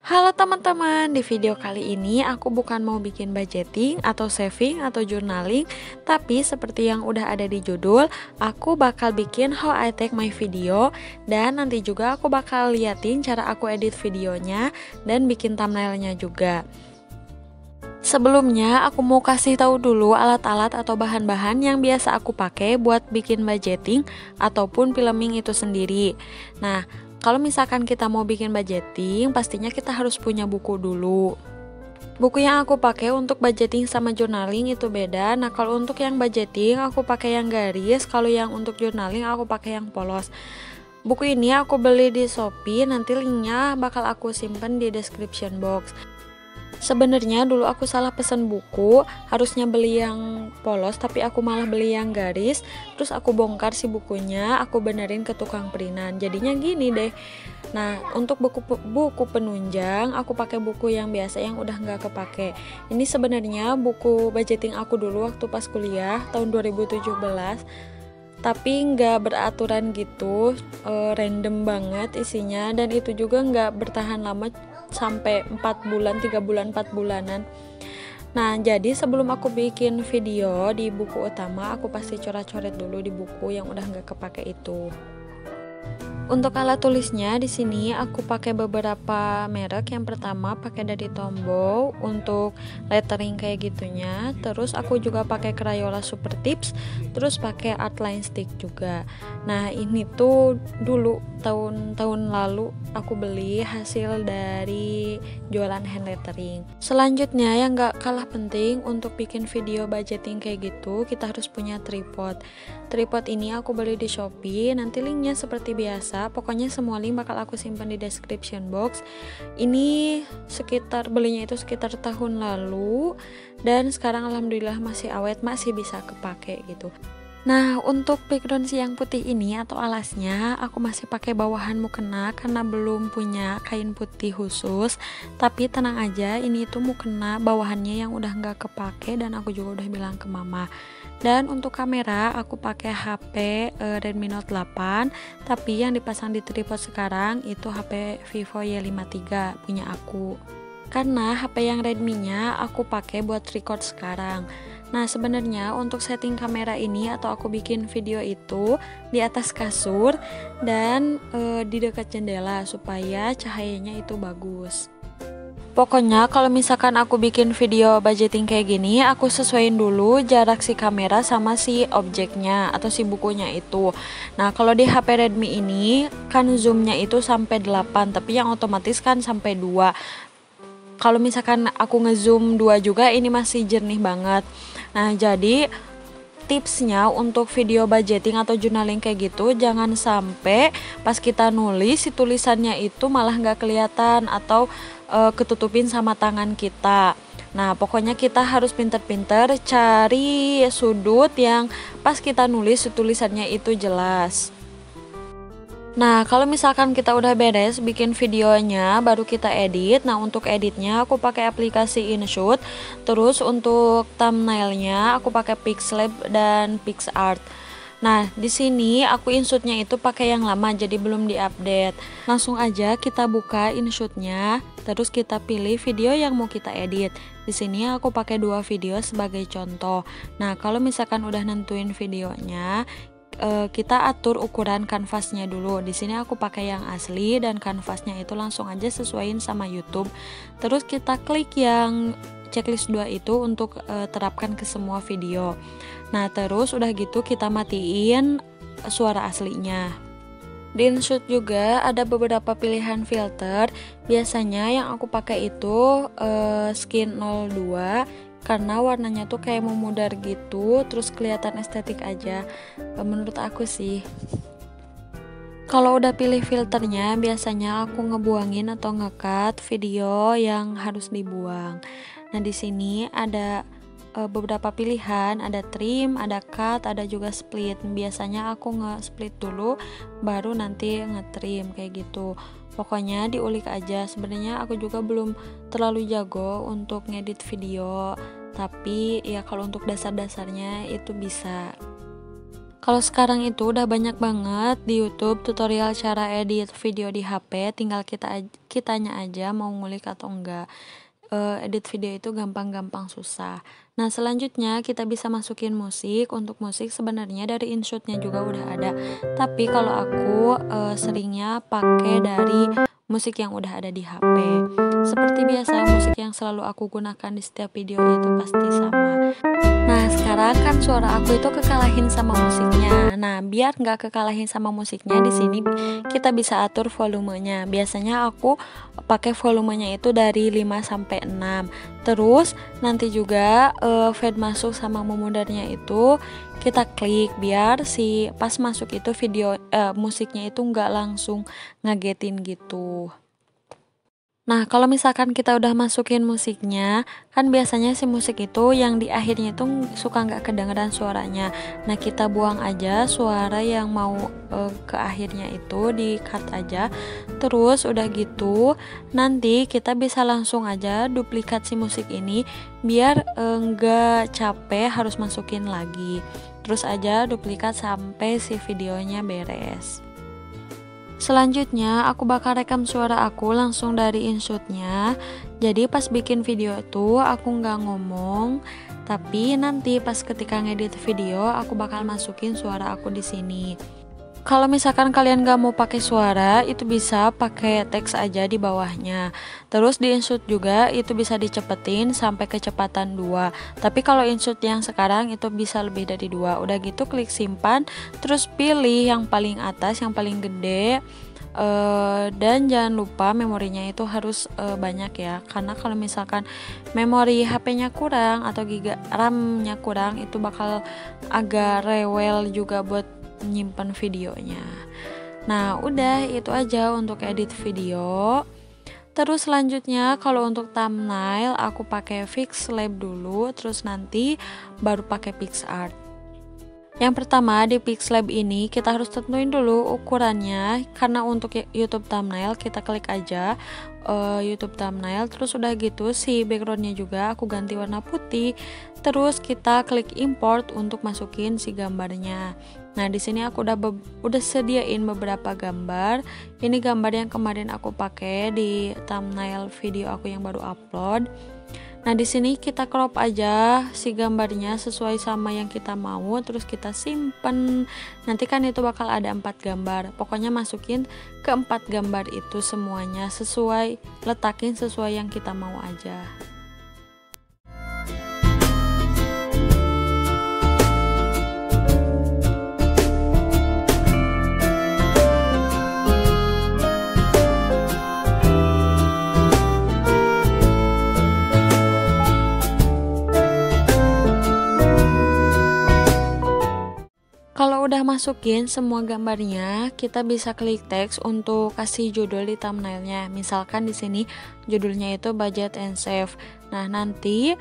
Halo teman-teman, di video kali ini aku bukan mau bikin budgeting atau saving atau journaling, tapi seperti yang udah ada di judul, aku bakal bikin how I take my video, dan nanti juga aku bakal liatin cara aku edit videonya dan bikin thumbnailnya juga. Sebelumnya aku mau kasih tahu dulu alat-alat atau bahan-bahan yang biasa aku pakai buat bikin budgeting ataupun filming itu sendiri. Nah, kalau misalkan kita mau bikin budgeting, pastinya kita harus punya buku dulu. Buku yang aku pakai untuk budgeting sama journaling itu beda. Nah, kalau untuk yang budgeting aku pakai yang garis, kalau yang untuk journaling aku pakai yang polos. Buku ini aku beli di Shopee, nanti linknya bakal aku simpen di description box. Sebenarnya dulu aku salah pesen buku, harusnya beli yang polos tapi aku malah beli yang garis. Terus aku bongkar si bukunya, aku benerin ke tukang printan. Jadinya gini deh. Nah, untuk buku penunjang aku pakai buku yang biasa yang udah nggak kepake. Ini sebenarnya buku budgeting aku dulu waktu pas kuliah tahun 2017. Tapi nggak beraturan gitu, random banget isinya, dan itu juga nggak bertahan lama sampai 4 bulan, 3 bulan, 4 bulanan. Nah, jadi sebelum aku bikin video di buku utama, aku pasti coret-coret dulu di buku yang udah nggak kepake itu. Untuk alat tulisnya di sini aku pakai beberapa merek. Yang pertama pakai dari Tombow untuk lettering kayak gitunya. Terus aku juga pakai Crayola Super Tips. Terus pakai Artline Stick juga. Nah, ini tuh dulu tahun lalu aku beli hasil dari jualan hand lettering. Selanjutnya yang gak kalah penting untuk bikin video budgeting kayak gitu, kita harus punya tripod. Tripod ini aku beli di Shopee, nanti linknya seperti biasa. Pokoknya semua link bakal aku simpan di description box. Ini belinya itu sekitar tahun lalu, dan sekarang alhamdulillah masih awet, masih bisa kepake gitu. Nah, untuk background si yang putih ini atau alasnya aku masih pakai bawahan mukena karena belum punya kain putih khusus. Tapi tenang aja, ini tuh mukena bawahannya yang udah nggak kepake dan aku juga udah bilang ke mama. Dan untuk kamera aku pakai HP Redmi Note 8, tapi yang dipasang di tripod sekarang itu HP Vivo Y53 punya aku. Karena HP yang Redmi-nya aku pakai buat record sekarang. Nah, sebenarnya untuk setting kamera ini atau aku bikin video itu di atas kasur dan di dekat jendela supaya cahayanya itu bagus. Pokoknya kalau misalkan aku bikin video budgeting kayak gini, aku sesuaiin dulu jarak si kamera sama si objeknya atau si bukunya itu. Nah, kalau di HP Redmi ini kan zoomnya itu sampai 8, tapi yang otomatis kan sampai 2. Kalau misalkan aku ngezoom 2 juga, ini masih jernih banget. Nah, jadi tipsnya untuk video budgeting atau journaling kayak gitu, jangan sampai pas kita nulis si tulisannya itu malah nggak kelihatan atau ketutupin sama tangan kita. Nah, pokoknya kita harus pinter-pinter cari sudut yang pas kita nulis si tulisannya itu jelas. Nah, kalau misalkan kita udah beres bikin videonya, baru kita edit. Nah, untuk editnya aku pakai aplikasi InShoot. Terus untuk thumbnailnya aku pakai Pixlab dan PixArt. Nah, di sini aku InShootnya itu pakai yang lama, jadi belum diupdate. Langsung aja kita buka InShootnya, terus kita pilih video yang mau kita edit. Di sini aku pakai 2 video sebagai contoh. Nah, kalau misalkan udah nentuin videonya, kita atur ukuran kanvasnya dulu. Di sini aku pakai yang asli dan kanvasnya itu langsung aja sesuaiin sama YouTube. Terus kita klik yang checklist 2 itu untuk terapkan ke semua video. Nah, terus udah gitu kita matiin suara aslinya. Di InShoot juga ada beberapa pilihan filter. Biasanya yang aku pakai itu Skin 02 karena warnanya tuh kayak memudar gitu, terus kelihatan estetik aja menurut aku sih. Kalau udah pilih filternya, biasanya aku ngebuangin atau nge-cut video yang harus dibuang. Nah, di sini ada beberapa pilihan, ada trim, ada cut, ada juga split. Biasanya aku nge-split dulu baru nanti nge-trim kayak gitu. Pokoknya diulik aja. Sebenarnya aku juga belum terlalu jago untuk ngedit video, tapi ya kalau untuk dasar-dasarnya itu bisa. Kalau sekarang itu udah banyak banget di YouTube tutorial cara edit video di HP, tinggal kitanya aja mau ngulik atau enggak. Edit video itu gampang-gampang susah. Nah, selanjutnya kita bisa masukin musik. Untuk musik sebenarnya dari InShot-nya juga udah ada. Tapi kalau aku seringnya pakai dari musik yang udah ada di HP. Seperti biasa, musik yang selalu aku gunakan di setiap video itu pasti sama. Nah, sekarang kan suara aku itu kekalahin sama musiknya. Nah, biar nggak kekalahin sama musiknya, di sini kita bisa atur volumenya. Biasanya aku pakai volumenya itu dari 5 sampai 6. Terus nanti juga fade masuk sama memudarnya itu kita klik biar si pas masuk itu musiknya itu nggak langsung ngagetin gitu. Nah, kalau misalkan kita udah masukin musiknya, kan biasanya si musik itu yang di akhirnya itu suka nggak kedengeran suaranya. Nah, kita buang aja suara yang mau ke akhirnya itu, di cut aja. Terus udah gitu, nanti kita bisa langsung aja duplikat si musik ini, biar nggak capek harus masukin lagi. Terus aja duplikat sampai si videonya beres. Selanjutnya aku bakal rekam suara aku langsung dari InShot-nya. Jadi pas bikin video itu aku nggak ngomong, tapi nanti pas ketika ngedit video aku bakal masukin suara aku di sini. Kalau misalkan kalian gak mau pakai suara, itu bisa pakai teks aja di bawahnya. Terus di InShot juga itu bisa dicepetin sampai kecepatan 2. Tapi kalau InShot yang sekarang itu bisa lebih dari 2. Udah gitu klik simpan, terus pilih yang paling atas, yang paling gede. Dan jangan lupa memorinya itu harus banyak ya, karena kalau misalkan memori HP-nya kurang atau giga RAM-nya kurang, itu bakal agak rewel juga buat nyimpen videonya. Nah, udah itu aja untuk edit video. Terus selanjutnya kalau untuk thumbnail aku pakai Pixlab dulu, terus nanti baru pakai PicsArt. Yang pertama di Pixlab ini kita harus tentuin dulu ukurannya, karena untuk YouTube thumbnail kita klik aja YouTube thumbnail, terus udah gitu si backgroundnya juga aku ganti warna putih, terus kita klik import untuk masukin si gambarnya. Nah, di sini aku udah sediain beberapa gambar. Ini gambar yang kemarin aku pakai di thumbnail video aku yang baru upload. Nah, di sini kita crop aja si gambarnya sesuai sama yang kita mau, terus kita simpen. Nanti kan itu bakal ada 4 gambar. Pokoknya masukin ke 4 gambar itu semuanya letakin sesuai yang kita mau aja. Kalau udah masukin semua gambarnya, kita bisa klik teks untuk kasih judul di thumbnailnya. Misalkan di sini judulnya itu budget and save. Nah, nanti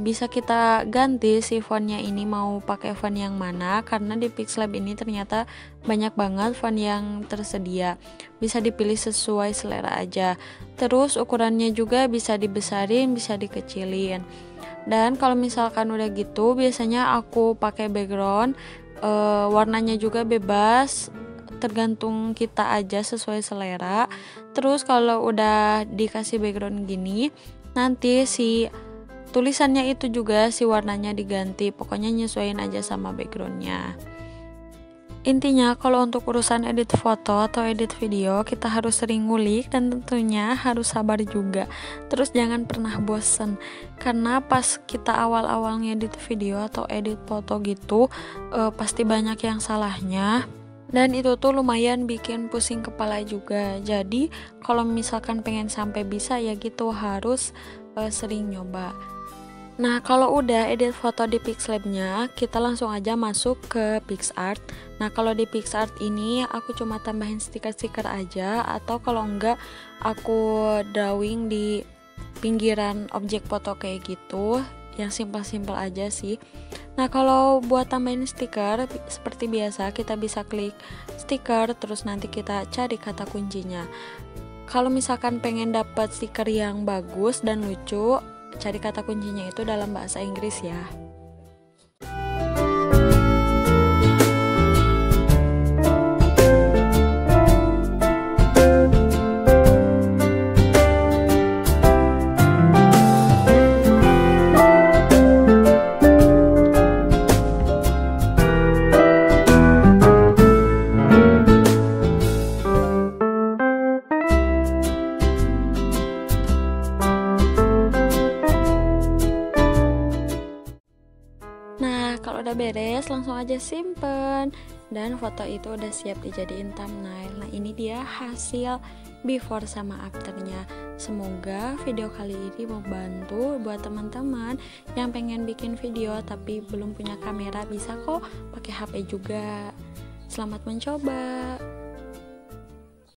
bisa kita ganti si fontnya ini mau pakai font yang mana, karena di Pixlab ini ternyata banyak banget font yang tersedia. Bisa dipilih sesuai selera aja. Terus ukurannya juga bisa dibesarin, bisa dikecilin. Dan kalau misalkan udah gitu, biasanya aku pakai background. Warnanya juga bebas, tergantung kita aja sesuai selera. Terus kalau udah dikasih background gini, nanti si tulisannya itu juga si warnanya diganti. Pokoknya nyesuaiin aja sama backgroundnya. Intinya kalau untuk urusan edit foto atau edit video, kita harus sering ngulik dan tentunya harus sabar juga. Terus jangan pernah bosen, karena pas kita awal-awal ngedit video atau edit foto gitu pasti banyak yang salahnya, dan itu tuh lumayan bikin pusing kepala juga. Jadi kalau misalkan pengen sampai bisa ya gitu, harus sering nyoba. Nah, kalau udah edit foto di Pixlab-nya, kita langsung aja masuk ke PicsArt. Nah, kalau di PicsArt ini aku cuma tambahin stiker-stiker aja, atau kalau enggak aku drawing di pinggiran objek foto kayak gitu, yang simpel-simpel aja sih. Nah, kalau buat tambahin stiker seperti biasa, kita bisa klik stiker, terus nanti kita cari kata kuncinya. Kalau misalkan pengen dapat stiker yang bagus dan lucu, cari kata kuncinya itu dalam bahasa Inggris ya. Nah, kalau udah beres langsung aja simpen. Dan foto itu udah siap dijadiin thumbnail. Nah, ini dia hasil before sama afternya. Semoga video kali ini membantu buat teman-teman yang pengen bikin video tapi belum punya kamera, bisa kok pakai HP juga. Selamat mencoba.